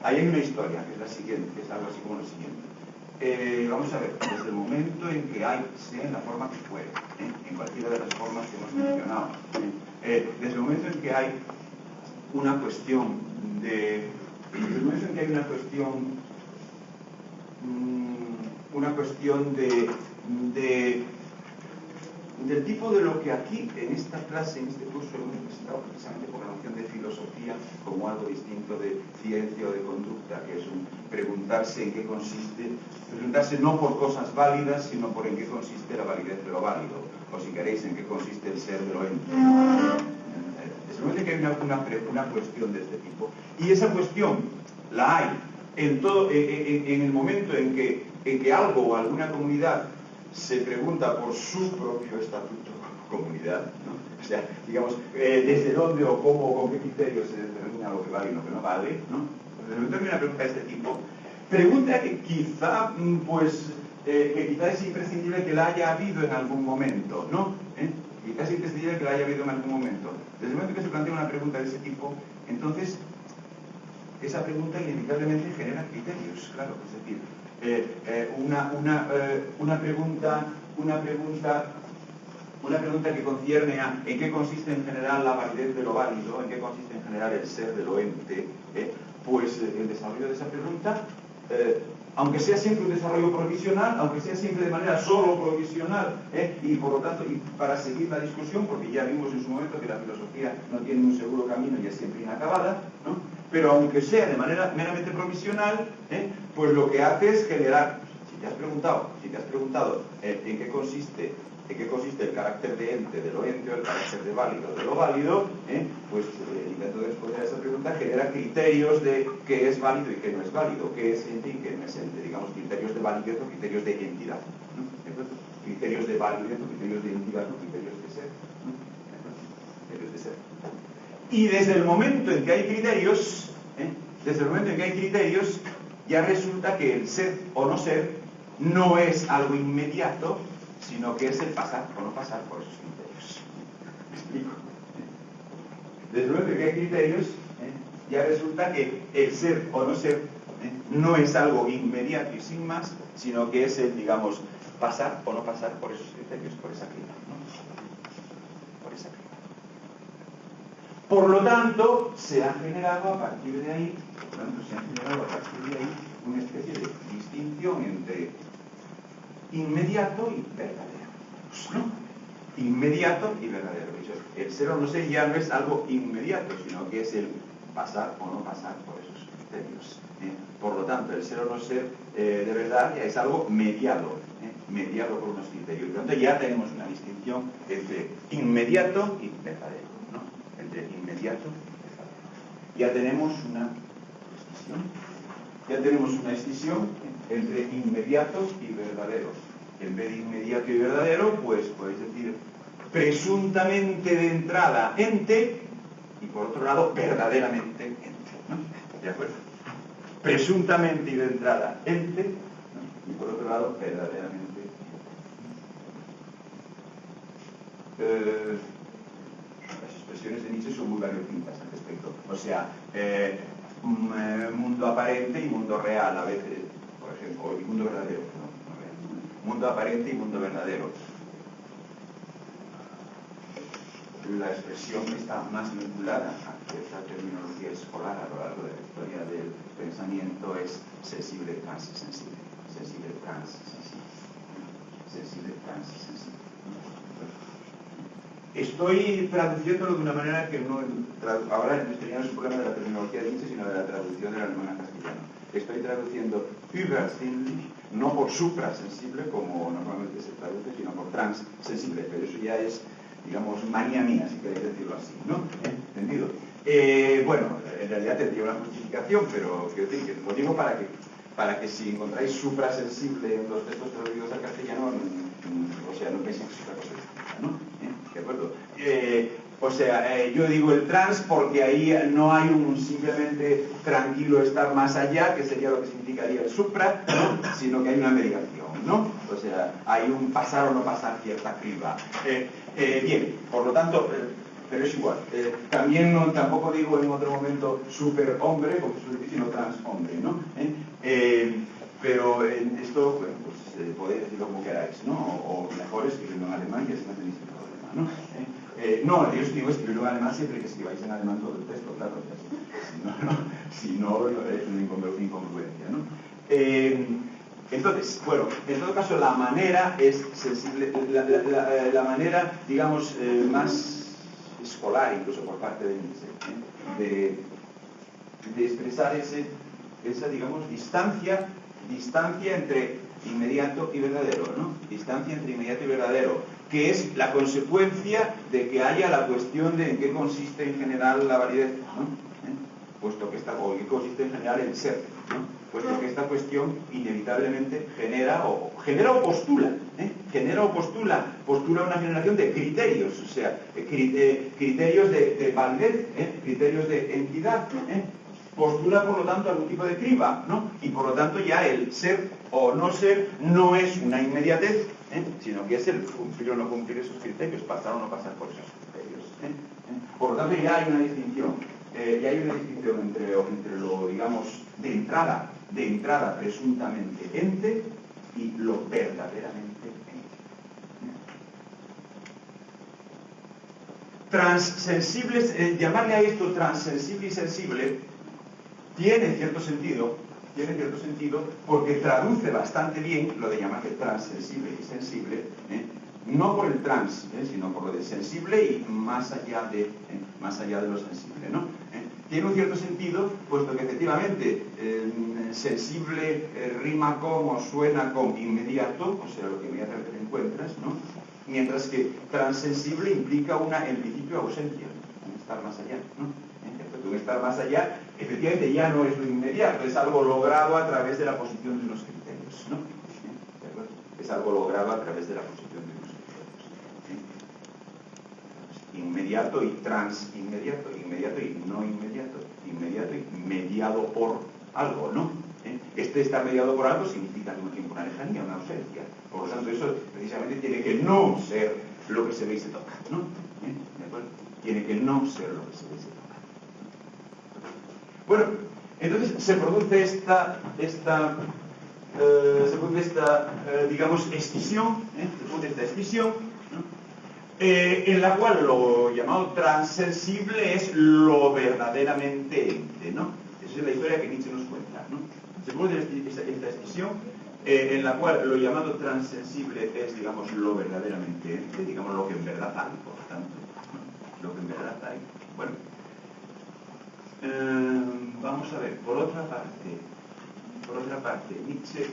ahí hay una historia, que es la siguiente, que es algo así como lo siguiente. Vamos a ver, desde el momento en que hay, sea en la forma que fuere, en cualquiera de las formas que hemos mencionado, desde el momento en que hay una cuestión del tipo de lo que aquí, en esta clase, en este curso, hemos presentado precisamente por la noción de filosofía como algo distinto de ciencia o de conducta, que es un preguntarse en qué consiste, preguntarse no por cosas válidas, sino por en qué consiste la validez de lo válido, o si queréis, en qué consiste el ser de lo ente. Desde el momento en que hay una cuestión de este tipo, y esa cuestión la hay en el momento en que algo o alguna comunidad se pregunta por su propio estatuto como comunidad, ¿no? O sea, digamos, desde dónde o cómo o con qué criterios se determina lo que vale y lo que no vale, ¿no? Desde el momento en que hay una pregunta de este tipo, pregunta que quizá, que quizá es imprescindible que la haya habido en algún momento, ¿no? Quizá es imprescindible que la haya habido en algún momento. Desde el momento en que se plantea una pregunta de ese tipo, entonces esa pregunta inevitablemente genera criterios, claro, es decir, una pregunta que concierne a en qué consiste en general la validez de lo válido, en qué consiste en general el ser de lo ente, pues el desarrollo de esa pregunta, aunque sea siempre un desarrollo provisional, aunque sea siempre de manera solo provisional, y por lo tanto, y para seguir la discusión, porque ya vimos en su momento que la filosofía no tiene un seguro camino y es siempre inacabada, ¿no? Pero aunque sea de manera meramente provisional, pues lo que hace es generar, si te has preguntado en qué consiste el carácter de ente de lo ente o el carácter de válido de lo válido, pues el intento de responder a esa pregunta genera criterios de qué es válido y qué no es válido, qué es ente y qué no es ente, digamos, criterios de validez o criterios de entidad, ¿no? Criterios de validez o criterios de entidad o criterios de ser, ¿no? Criterios de ser. Y desde el momento en que hay criterios, ya resulta que el ser o no ser no es algo inmediato, sino que es el pasar o no pasar por esos criterios. ¿Me explico? Desde el momento en que hay criterios, ya resulta que el ser o no ser no es algo inmediato y sin más, sino que es el, digamos, pasar o no pasar por esos criterios, por esa criba, ¿no? Por esa criba. Por lo tanto, se ha generado a partir de ahí, una especie de distinción entre inmediato y verdadero, ¿no? Inmediato y verdadero. El ser o no ser ya no es algo inmediato, sino que es el pasar o no pasar por esos criterios. Por lo tanto, el ser o no ser de verdad ya es algo mediado, mediado por unos criterios. Por lo tanto, ya tenemos una distinción entre inmediato y verdadero, ¿no? Entre inmediato y verdadero. Ya tenemos una escisión entre inmediato y verdadero. En vez de inmediato y verdadero, pues podéis decir presuntamente de entrada ente y por otro lado verdaderamente ente, ¿no? ¿De acuerdo? Presuntamente y de entrada ente, ¿no? Y por otro lado verdaderamente ente. Las expresiones de Nietzsche son muy variopintas al respecto. O sea, mundo aparente y mundo real a veces, por ejemplo, y mundo verdadero, ¿no? Mundo aparente y mundo verdadero. La expresión que está más vinculada a esta terminología escolar a lo largo de la historia del pensamiento es sensible transsensible. Sensible transsensible. Sensible transsensible. Estoy traduciéndolo de una manera que no... Ahora ya no es un problema de la terminología de Nietzsche, sino de la traducción del alemán al castellano. Estoy traduciendo übersinnlich, no por suprasensible, como normalmente se traduce, sino por transsensible. Pero eso ya es, digamos, manía mía, si queréis decirlo así, ¿no? ¿Entendido? Bueno, en realidad tendría una justificación, pero quiero decir que lo digo para que si encontráis suprasensible en los textos traducidos al castellano, o sea, no penséis que es otra cosa distinta, ¿no? ¿De acuerdo? Yo digo el trans porque ahí no hay un simplemente tranquilo estar más allá, que sería lo que significaría el supra, ¿no? Sino que hay una mediación, ¿no? O sea, hay un pasar o no pasar cierta criba. Bien, por lo tanto, pero es igual. Tampoco digo en otro momento superhombre, como se dice, sino transhombre, ¿no? Pero esto, bueno, pues podéis decirlo como queráis, ¿no? O mejor escribirlo en alemán y así no tenéis problema, ¿no? No, yo os digo escribirlo en alemán siempre que escribáis en alemán todo el texto, claro. Si no es una incongruencia, ¿no? Entonces, bueno, en todo caso la manera es sensible, la manera, digamos, más escolar, incluso por parte de Nietzsche, de expresar esa, digamos, distancia entre inmediato y verdadero, ¿no? Distancia entre inmediato y verdadero. que es la consecuencia de que haya la cuestión de en qué consiste en general la validez, ¿no? Puesto que o en qué consiste en general el ser, ¿no? Puesto que esta cuestión inevitablemente genera o postula una generación de criterios, o sea, criterios de validez, criterios de entidad, postula por lo tanto algún tipo de criba, ¿no? Y por lo tanto ya el ser o no ser no es una inmediatez, sino que es el cumplir o no cumplir esos criterios, pasar o no pasar por esos criterios. Por lo tanto ya hay una distinción, entre lo, digamos, de entrada presuntamente ente y lo verdaderamente ente. Transsensibles, llamarle a esto transsensible y sensible tiene cierto sentido porque traduce bastante bien lo de llamarle transsensible y sensible, no por el trans, sino por lo de sensible y más allá de lo sensible, ¿no? Tiene un cierto sentido, puesto que efectivamente sensible rima con o suena con inmediato, o sea, lo que inmediatamente te encuentras, ¿no? Mientras que transsensible implica en principio ausencia, un estar más allá, ¿no? Un estar más allá, efectivamente ya no es lo inmediato, es algo logrado a través de la posición de unos criterios, ¿no? Es algo logrado a través de la posición de unos criterios. Inmediato y transinmediato, inmediato y no inmediato, inmediato y mediado por algo, ¿no? Este estar mediado por algo significa al mismo tiempo una lejanía, una ausencia. Por lo tanto, eso precisamente tiene que no ser lo que se ve y se toca, ¿no? ¿De acuerdo? Tiene que no ser lo que se ve y se toca. Bueno, entonces se produce esta digamos, escisión, ¿no? En la cual lo llamado transsensible es lo verdaderamente ente, ¿no? Esa es la historia que Nietzsche nos cuenta, ¿no? Se produce esta escisión en la cual lo llamado transsensible es, digamos, lo verdaderamente ente, digamos, lo que en verdad hay, por tanto, ¿no? Lo que en verdad hay. Bueno, vamos a ver, por otra parte, Nietzsche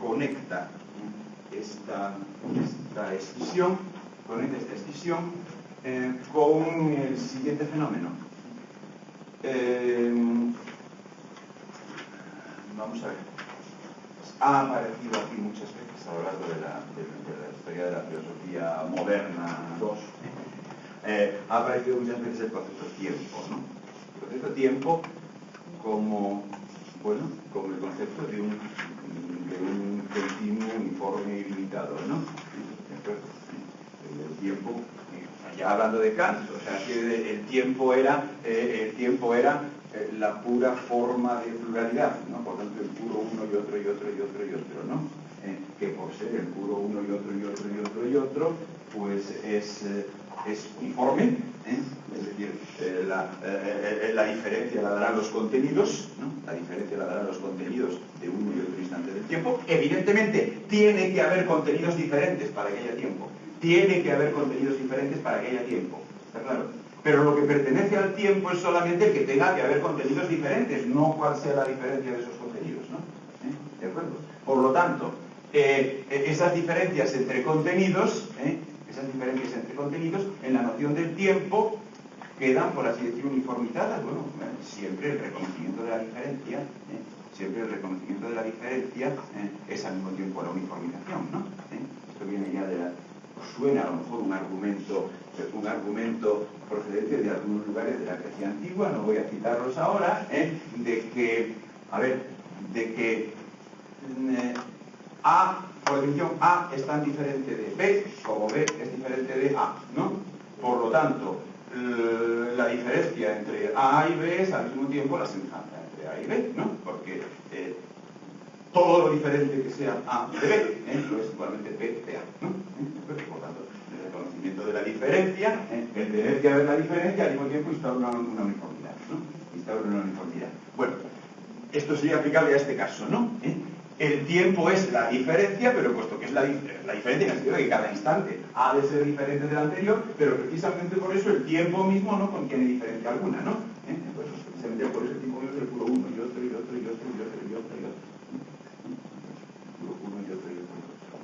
conecta esta escisión, con el siguiente fenómeno. Vamos a ver. Ha aparecido aquí muchas veces a lo largo de la historia de la filosofía moderna 2. Ha aparecido muchas veces el concepto tiempo, ¿no? El concepto tiempo como el concepto de un continuo, uniforme y limitado, ¿no? El tiempo, ya hablando de Kant, o sea, que el tiempo era la pura forma de pluralidad, ¿no? Por tanto, el puro uno y otro y otro y otro y otro, ¿no? Que por ser el puro uno y otro y otro y otro y otro, pues es uniforme, es decir, la diferencia la darán los contenidos, ¿no? La diferencia la darán los contenidos de uno y otro instante del tiempo. Evidentemente, tiene que haber contenidos diferentes para que haya tiempo. ¿Está claro? Pero lo que pertenece al tiempo es solamente el que tenga que haber contenidos diferentes, no cuál sea la diferencia de esos contenidos, ¿no? ¿De acuerdo? Por lo tanto, esas diferencias entre contenidos, en la noción del tiempo, quedan, por así decir, uniformizadas. Bueno, siempre el reconocimiento de la diferencia, es al mismo tiempo la uniformización, ¿no? Esto viene ya de suena a lo mejor un argumento procedente de algunos lugares de la Grecia antigua, no voy a citarlos ahora, de que A, por definición, A es tan diferente de B como B es diferente de A, ¿no? Por lo tanto, la diferencia entre A y B es al mismo tiempo la semejanza entre A y B, ¿no? Porque todo lo diferente que sea A de B, lo es igualmente B de A, ¿no? Por tanto, el reconocimiento de la diferencia, el tener que haber la diferencia, al mismo tiempo instaura una uniformidad, ¿no? Bueno, esto sería aplicable a este caso, ¿no? El tiempo es la diferencia, pero puesto que es la diferencia en el sentido de que cada instante ha de ser diferente del anterior, pero precisamente por eso el tiempo mismo no contiene diferencia alguna, ¿no? Pues precisamente por eso el tiempo mismo es el puro uno y otro y otro y otro y otro y otro y otro. Puro uno y otro y otro y otro.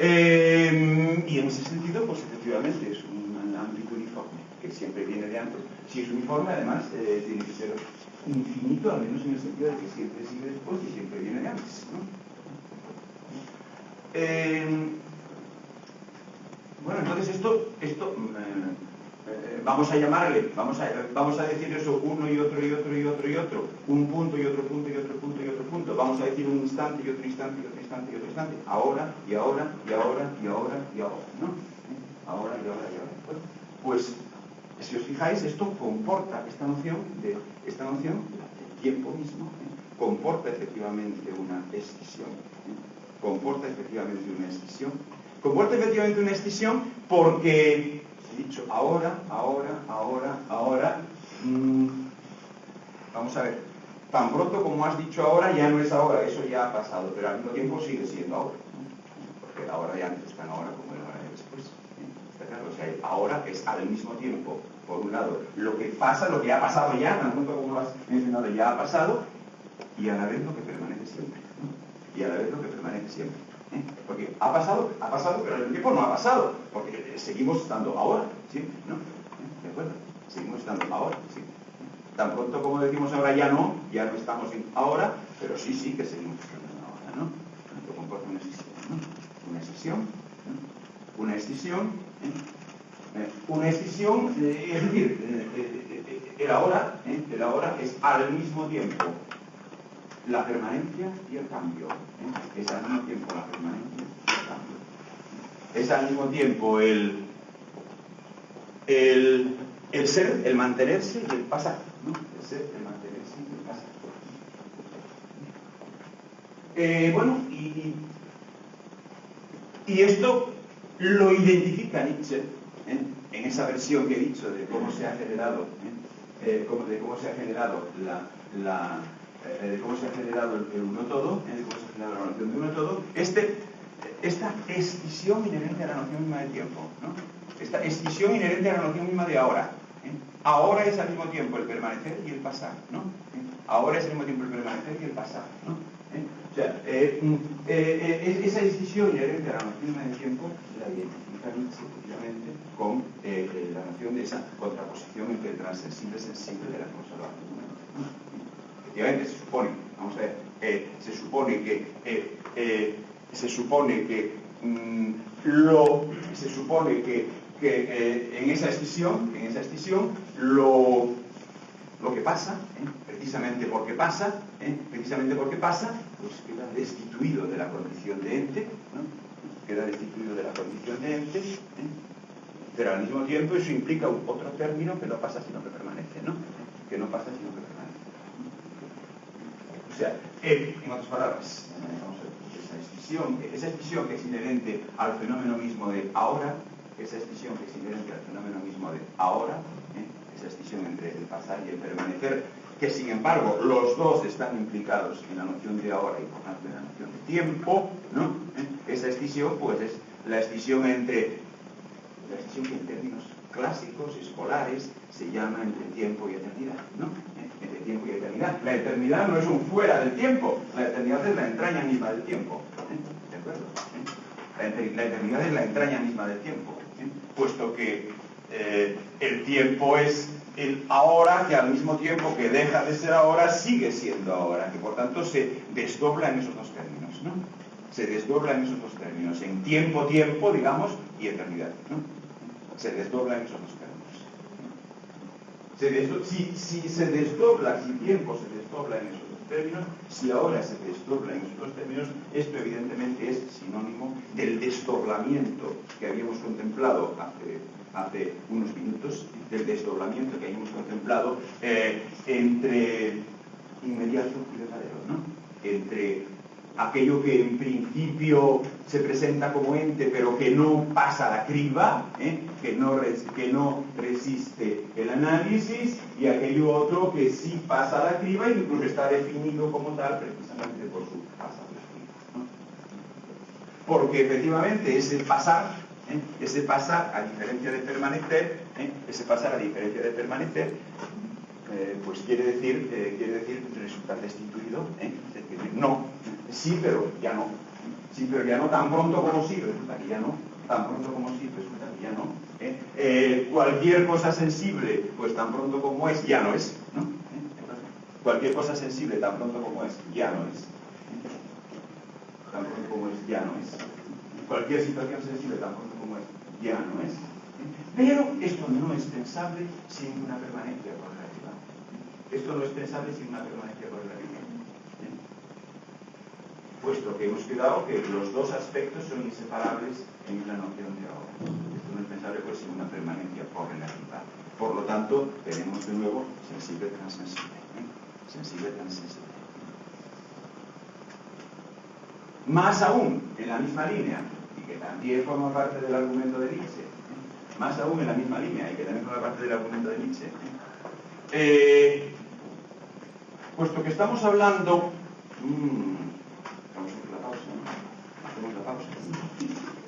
Y en ese sentido, pues efectivamente es un ámbito uniforme, que siempre viene de antes. Si es uniforme, además, tiene que ser infinito, al menos en el sentido de que siempre sigue después y siempre viene de antes, ¿no? Bueno, entonces esto vamos a llamarle, vamos a decir eso uno y otro y otro y otro y otro, un punto y otro punto y otro punto y otro punto, vamos a decir un instante y otro instante y otro instante y otro instante, ahora y ahora y ahora y ahora y ahora, ¿no? Ahora y ahora y ahora. Pues, si os fijáis, esto comporta, esta noción del tiempo mismo, comporta efectivamente una escisión, comporta efectivamente una escisión, porque he dicho ahora, vamos a ver, tan pronto como has dicho ahora ya no es ahora, eso ya ha pasado, pero al mismo tiempo sigue siendo ahora, ¿no? Porque ahora ya no es tan ahora como el ahora después, ¿está claro? O sea, ahora es al mismo tiempo, por un lado, lo que pasa, lo que ha pasado ya, tan pronto como lo has mencionado ya ha pasado, y a la vez lo que permanece siempre, ¿no? Y a la vez lo que permanece siempre. Porque ha pasado, pero el tiempo no ha pasado, porque seguimos estando ahora, ¿sí? ¿No? ¿De acuerdo? Seguimos estando ahora, ¿sí? Tan pronto como decimos ahora ya no estamos en ahora, pero sí que seguimos estando en ahora, ¿no? Esto comporta una escisión, ¿no? Una escisión, es decir, el ahora es al mismo tiempo la permanencia y el cambio. Es al mismo tiempo la permanencia y el cambio. Es al mismo tiempo el ser, el mantenerse y el pasar, ¿no? El ser, el mantenerse y el pasar. Bueno, y esto lo identifica Nietzsche en esa versión que he dicho de cómo se ha generado, de cómo se ha generado de cómo se ha generado el uno todo, de cómo se ha generado la noción de uno todo, esta escisión inherente a la noción misma del tiempo, ¿no? Esta escisión inherente a la noción misma de ahora. Ahora es al mismo tiempo el permanecer y el pasar, ¿no? Ahora es al mismo tiempo el permanecer y el pasar, ¿no? O sea, esa escisión inherente a la noción misma del tiempo la identifica Nietzsche, efectivamente, con la noción de esa contraposición entre el transsensible y sensible de la conservación humana, ¿no? Efectivamente, se supone que en esa escisión lo que pasa, precisamente porque pasa, pues queda destituido de la condición de ente, ¿no? Pero al mismo tiempo eso implica otro término que no pasa sino que permanece, ¿no? Que no pasa sino que permanece. O sea, en otras palabras, vamos a ver, esa escisión que es inherente al fenómeno mismo de ahora, esa escisión entre el pasar y el permanecer, que sin embargo los dos están implicados en la noción de ahora y por tanto en la noción de tiempo, ¿no? Esa escisión, pues es la escisión que en términos clásicos, escolares, se llama entre tiempo y eternidad, ¿no? Entre tiempo y eternidad. La eternidad no es un fuera del tiempo, la eternidad es la entraña misma del tiempo, ¿de acuerdo? La eternidad es la entraña misma del tiempo, puesto que el tiempo es el ahora, que al mismo tiempo que deja de ser ahora, sigue siendo ahora, que por tanto se desdobla en esos dos términos, ¿no? Se desdobla en esos dos términos, en tiempo, digamos, y eternidad, ¿no? Se desdobla en esos dos términos. Si tiempo se desdobla en esos dos términos, si ahora se desdobla en esos dos términos, esto evidentemente es sinónimo del desdoblamiento que habíamos contemplado hace unos minutos, del desdoblamiento que habíamos contemplado entre inmediato y verdadero, ¿no? Entre aquello que en principio se presenta como ente pero que no pasa la criba, que no resiste el análisis, y aquello otro que sí pasa la criba e incluso está definido como tal precisamente por su pasado la criba, ¿no? Porque efectivamente ese pasar a diferencia de permanecer, pues quiere decir resultar destituido, es decir, no, sí, pero ya no, Sí, pero ya no tan pronto como sí, resulta que ya no. Tan pronto como sí, resulta que ya no. Cualquier cosa sensible, pues tan pronto como es, ya no es, ¿no? Cualquier cosa sensible, tan pronto como es, ya no es. Tan pronto como es, ya no es. Cualquier situación sensible, tan pronto como es, ya no es. Pero esto no es pensable sin una permanencia correlativa. Esto no es pensable sin una permanencia correlativa. Puesto que hemos quedado que los dos aspectos son inseparables en la noción de ahora. Esto no es pensable pues sin una permanencia correlativa. Por lo tanto, tenemos de nuevo sensible transensible. Sensible transensible. Más aún, en la misma línea, y que también forma parte del argumento de Nietzsche, más aún en la misma línea, y que también forma parte del argumento de Nietzsche, puesto que estamos hablando